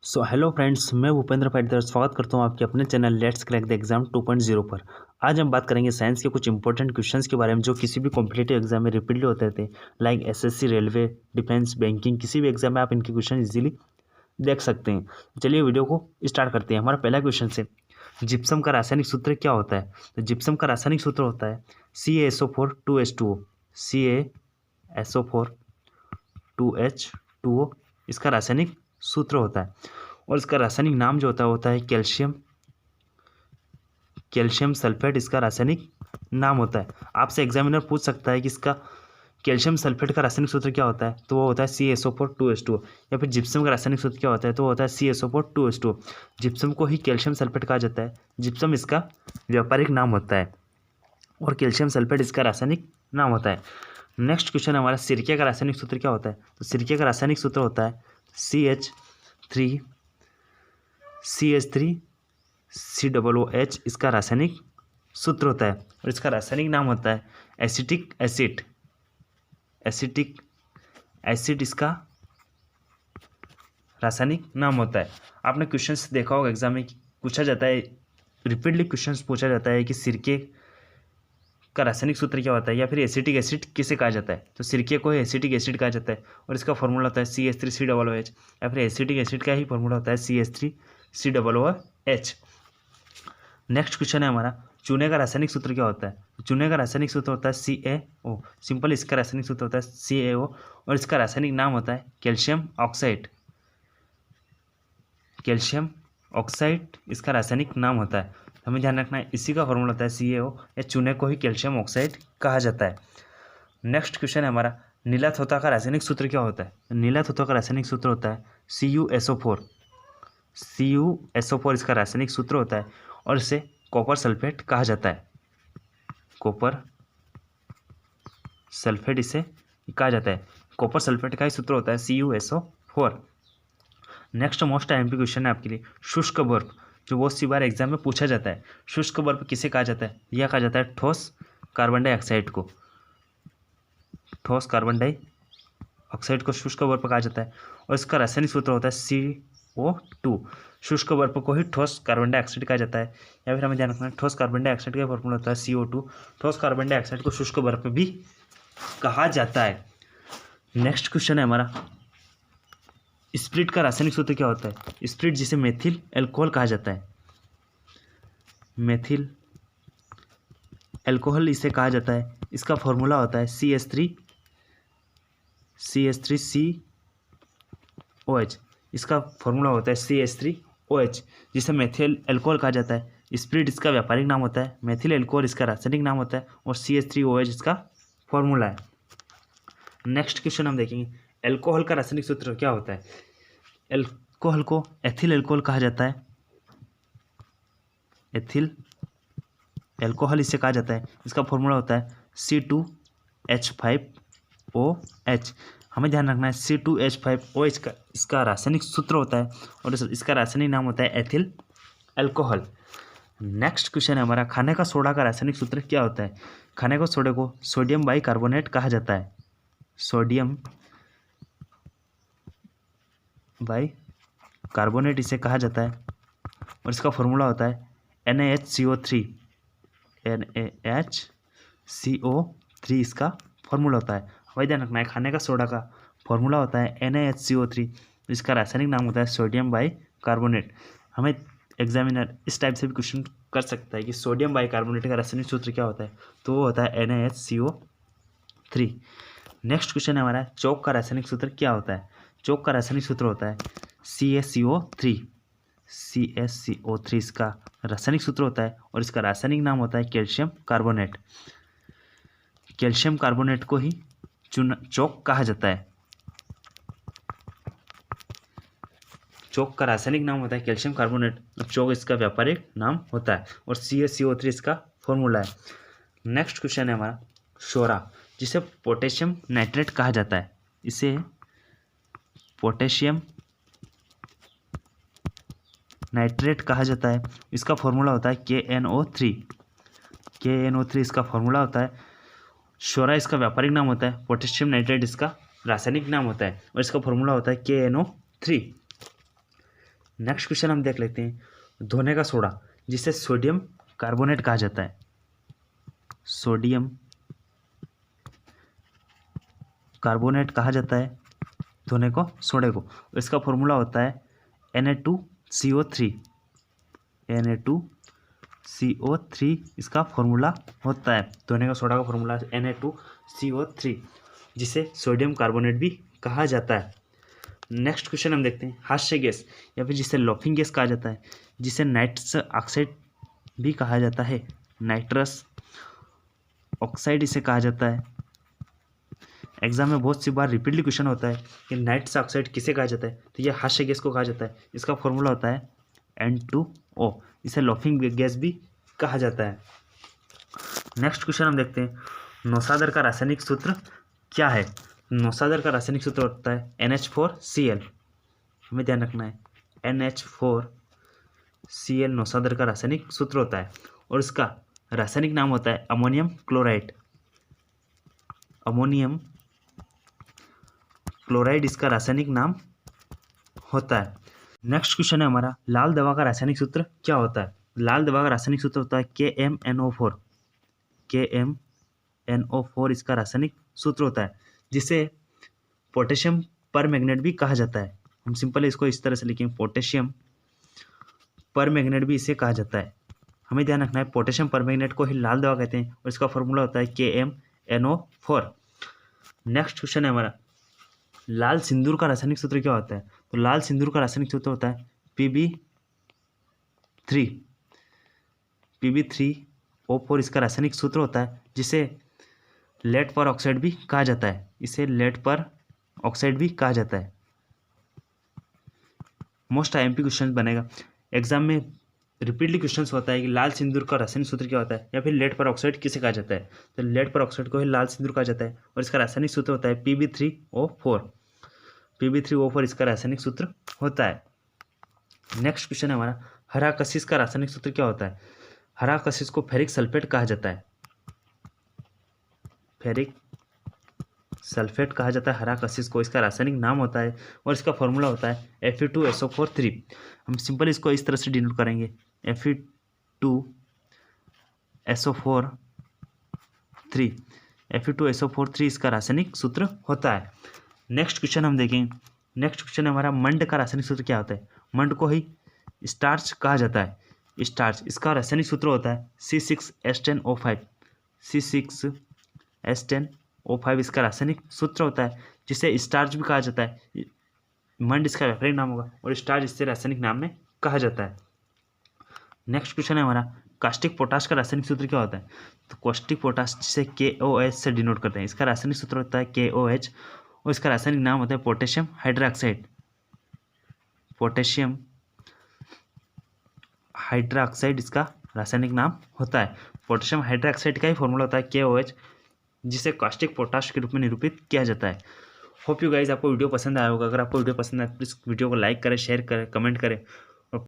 Hello friends, मैं भूपेंद्र पाटीदार स्वागत करता हूं आपके अपने channel let's crack the exam 2.0 पर। आज हम बात करेंगे साइंस के कुछ इंपॉर्टेंट क्वेश्चंस के बारे में जो किसी भी कॉम्पिटिटिव एग्जाम में रिपीटली होते थे, like SSC, railway, defence, banking, किसी भी एग्जाम में आप इनके क्वेश्चन इजीली देख सकते हैं। चलिए वीडियो को स्टार्ट करते हैं। हमारा पहला क्वेश्चन है, जिप्सम का रासायनिक सूत्र क्या होता है? तो जिप्सम का रासायनिक सूत्र होता है CaSO4 2H2O। CaSO4 2H2O इसका रासायनिक सूत्र होता है। और इसका रासायनिक नाम जो होता है कैल्शियम सल्फेट इसका रासायनिक नाम होता है। आपसे एग्जामिनर पूछ सकता है कि इसका कैल्शियम सल्फेट का रासायनिक सूत्र क्या होता है, तो वो होता है CaSO4 2H2O। या फिर जिप्सम का रासायनिक सूत्र क्या होता है, तो वो होता है CaSO4 2H2O। जिप्सम को ही कैल्शियम सल्फेट कहा जाता है। जिप्सम इसका व्यापारिक नाम होता है और कैल्शियम सल्फेट इसका रासायनिक नाम होता है। नेक्स्ट क्वेश्चन हमारा, सिरके का रासायनिक सूत्र क्या होता है? तो सिरके का रासायनिक सूत्र होता है CH3CH3COOH इसका रासायनिक सूत्र होता है। और इसका रासायनिक नाम होता है एसिटिक एसिड। एसिटिक एसिड इसका रासायनिक नाम होता है। आपने क्वेश्चंस देखा होगा एग्जाम में, पूछा जाता है, रिपीटली क्वेश्चंस पूछा जाता है कि सिरके का रासायनिक सूत्र क्या होता है, या फिर एसिटिक एसिड किसे कहा जाता है? तो सिरके को ही एसिटिक एसिड कहा जाता है और इसका फॉर्मूला होता है CH3COOH। या फिर एसिटिक एसिड का ही फॉर्मूला होता है CH3COOH। नेक्स्ट क्वेश्चन है हमारा, चूने का रासायनिक सूत्र क्या होता है? चूने का रासायनिक सूत्र होता है CaO। सिंपल इसका रासायनिक सूत्र होता है CaO और इसका रासायनिक नाम होता है कैल्शियम ऑक्साइड। कैल्शियम ऑक्साइड इसका रासायनिक नाम होता है। हमें ध्यान रखना है, इसी का फॉर्मूला होता है CaO या चूने को ही कैल्शियम ऑक्साइड कहा जाता है। नेक्स्ट क्वेश्चन है हमारा, नीला थोथा का रासायनिक सूत्र क्या होता है? नीला थोथा का रासायनिक सूत्र होता है CuSO4। CuSO4 इसका रासायनिक सूत्र होता है और इसे कॉपर सल्फेट कहा जाता है। कॉपर सल्फेट इसे कहा जाता है। कॉपर सल्फेट का ही सूत्र होता है CuSO4। Next most IMP question है आपके लिए, शुष्क बर्फ, जो बहुत सी बार एग्जाम में पूछा जाता है। शुष्क बर्फ किसे कहा जाता है? यह कहा जाता है ठोस कार्बन डाइऑक्साइड को। ठोस कार्बन डाइऑक्साइड को शुष्क बर्फ कहा जाता है और इसका रासायनिक सूत्र होता है CO2। शुष्क बर्फ को ही ठोस कार्बन डाइऑक्साइड कहा जाता है। या फिर हमें ध्यान रखना है, ठोस कार्बन डाइऑक्साइड का फॉर्मूला होता है CO2। ठोस कार्बन डाइऑक्साइड को शुष्क बर्फ भी कहा जाता है। नेक्स्ट क्वेश्चन है हमारा, स्प्रिट का रासायनिक सूत्र क्या होता है? स्प्रिट जिसे मेथिल एल्कोहल कहा जाता है। मेथिल एल्कोहल इसे कहा जाता है। इसका फॉर्मूला होता है CH3COH। इसका फॉर्मूला होता है CH3OH जिसे मेथिल एल्कोहल कहा जाता है। स्प्रिट इसका व्यापारिक नाम होता है, मेथिल एल्कोहल इसका रासायनिक नाम होता है और CH3OH इसका फॉर्मूला है। नेक्स्ट क्वेश्चन हम देखेंगे, एल्कोहल का रासायनिक सूत्र क्या होता है? एल्कोहल को एथिल एल्कोहल कहा जाता है। एथिल एल्कोहल इसे कहा जाता है। इसका फॉर्मूला होता है C2H5OH। हमें ध्यान रखना है, C2H5OH का इसका रासायनिक सूत्र होता है और इसका रासायनिक नाम होता है एथिल एल्कोहल। नेक्स्ट क्वेश्चन है हमारा, खाने का सोडा का रासायनिक सूत्र क्या होता है? खाने का सोडे को सोडियम बाइकार्बोनेट कहा जाता है। सोडियम बाइकार्बोनेट इसे कहा जाता है और इसका फॉर्मूला होता है NaHCO3। NaHCO3 इसका फॉर्मूला होता है। हमें ध्यान रखना है, खाने का सोडा का फॉर्मूला होता है NaHCO3। इसका रासायनिक नाम होता है सोडियम बाइकार्बोनेट। हमें एग्जामिनर इस टाइप से भी क्वेश्चन कर सकता है कि सोडियम बाइकार्बोनेट का रासायनिक सूत्र क्या होता है, तो वो होता है NaHCO3। नेक्स्ट क्वेश्चन है हमारा, चौक का रासायनिक सूत्र क्या होता है? चौक का रासायनिक सूत्र होता है CaCO3। CaCO3 इसका रासायनिक सूत्र होता है और इसका रासायनिक नाम होता है कैल्शियम कार्बोनेट। कैल्शियम कार्बोनेट को ही चौक कहा जाता है। चौक का रासायनिक नाम होता है कैल्शियम कार्बोनेट और चौक इसका व्यापारिक नाम होता है और CaCO3 इसका फॉर्मूला है। नेक्स्ट क्वेश्चन है हमारा, सोरा जिसे पोटेशियम नाइट्रेट कहा जाता है। इसे पोटेशियम नाइट्रेट कहा जाता है। इसका फॉर्मूला होता है KNO3। KNO3 इसका फॉर्मूला होता है। सोरा इसका व्यापारिक नाम होता है, पोटेशियम नाइट्रेट इसका रासायनिक नाम होता है और इसका फॉर्मूला होता है KNO3। नेक्स्ट क्वेश्चन हम देख लेते हैं धोने का सोडा जिसे सोडियम कार्बोनेट कहा जाता है। सोडियम कार्बोनेट कहा जाता है धोने को सोडे को। इसका फॉर्मूला होता है Na2CO3। Na2CO3 इसका फॉर्मूला होता है। धोने का सोडा का फॉर्मूला Na2CO3 जिसे सोडियम कार्बोनेट भी कहा जाता है। नेक्स्ट क्वेश्चन हम देखते हैं हास्य गैस या फिर जिसे लॉफिंग गैस कहा जाता है, जिसे नाइट्रस ऑक्साइड भी कहा जाता है। नाइट्रस ऑक्साइड इसे कहा जाता है। एग्जाम में बहुत सी बार रिपीटली क्वेश्चन होता है कि नाइट्रस ऑक्साइड किसे कहा जाता है, तो यह हास्य गैस को कहा जाता है। इसका फॉर्मूला होता है N2O। इसे लॉफिंग गैस भी कहा जाता है। नेक्स्ट क्वेश्चन हम देखते हैं नौसादर का रासायनिक सूत्र क्या है। नौसादर का रासायनिक सूत्र होता है NH4Cl। हमें ध्यान रखना है NH4Cl नौसादर का रासायनिक सूत्र होता है और इसका रासायनिक नाम होता है अमोनियम क्लोराइड। अमोनियम क्लोराइड इसका रासायनिक नाम होता है। नेक्स्ट क्वेश्चन है हमारा लाल दवा का रासायनिक सूत्र क्या होता है। लाल दवा का रासायनिक सूत्र होता है KMNO4। KMNO4 इसका रासायनिक सूत्र होता है जिसे पोटेशियम परमैंगनेट भी कहा जाता है। हम सिंपल इसको इस तरह से लिखेंगे पोटेशियम परमैंगनेट भी इसे कहा जाता है। हमें ध्यान रखना है पोटेशियम परमैंगनेट को ही लाल दवा कहते हैं और इसका फॉर्मूला होता है KMNO4। नेक्स्ट क्वेश्चन है हमारा लाल सिंदूर का रासायनिक सूत्र क्या होता है। तो लाल सिंदूर का रासायनिक सूत्र होता है PB3। PB3O4 इसका रासायनिक सूत्र होता है जिसे लेड पर ऑक्साइड भी कहा जाता है। इसे लेड पर ऑक्साइड भी कहा जाता है। मोस्ट IMP क्वेश्चन बनेगा। एग्जाम में रिपीटली क्वेश्चन होता है कि लाल सिंदूर का रासायनिक सूत्र क्या होता है या फिर लेड पर ऑक्साइड किसे कहा जाता है। तो लेड पर ऑक्साइड को ही लाल सिंदूर कहा जाता है और इसका रासायनिक सूत्र होता है PB3O4। PB3O4 इसका रासायनिक सूत्र होता है। नेक्स्ट क्वेश्चन है हमारा हरा कशिश का रासायनिक सूत्र क्या होता है। हरा कशिश को फेरिक सल्फेट कहा जाता है। फेरिक सल्फेट कहा जाता है हरा कशिश को। इसका रासायनिक नाम होता है और इसका फॉर्मूला होता है Fe2SO4 3। हम सिंपल इसको इस तरह से डिनोट करेंगे Fe2SO4 3। Fe2SO4 3 इसका रासायनिक सूत्र होता है। नेक्स्ट क्वेश्चन हम देखेंगे। नेक्स्ट क्वेश्चन हमारा मंड का रासायनिक सूत्र क्या होता है। मंड को ही स्टार्च कहा जाता है। स्टार्च इसका रासायनिक सूत्र होता है C6H10O5। C6H10O5 इसका रासायनिक सूत्र होता है जिसे स्टार्च भी कहा जाता है। मंड इसका व्यापारिक नाम होगा और स्टार्च इससे रासायनिक नाम में कहा जाता है। नेक्स्ट क्वेश्चन है हमारा कास्टिक पोटाश का रासायनिक सूत्र क्या होता है। तो कास्टिक पोटाश जिसे KOH से डिनोट करते हैं। इसका रासायनिक सूत्र होता है KOH और इसका रासायनिक नाम होता है पोटेशियम हाइड्रोक्साइड। पोटेशियम हाइड्रोक्साइड इसका रासायनिक नाम होता है। पोटेशियम हाइड्रोक्साइड का ही फॉर्मूला होता है KOH जिसे कास्टिक पोटाश के रूप में निरूपित किया जाता है। होप यू गाइज आपको वीडियो पसंद आया होगा। अगर आपको वीडियो पसंद आए तो प्लीज़ वीडियो को लाइक करें, शेयर करें, कमेंट करें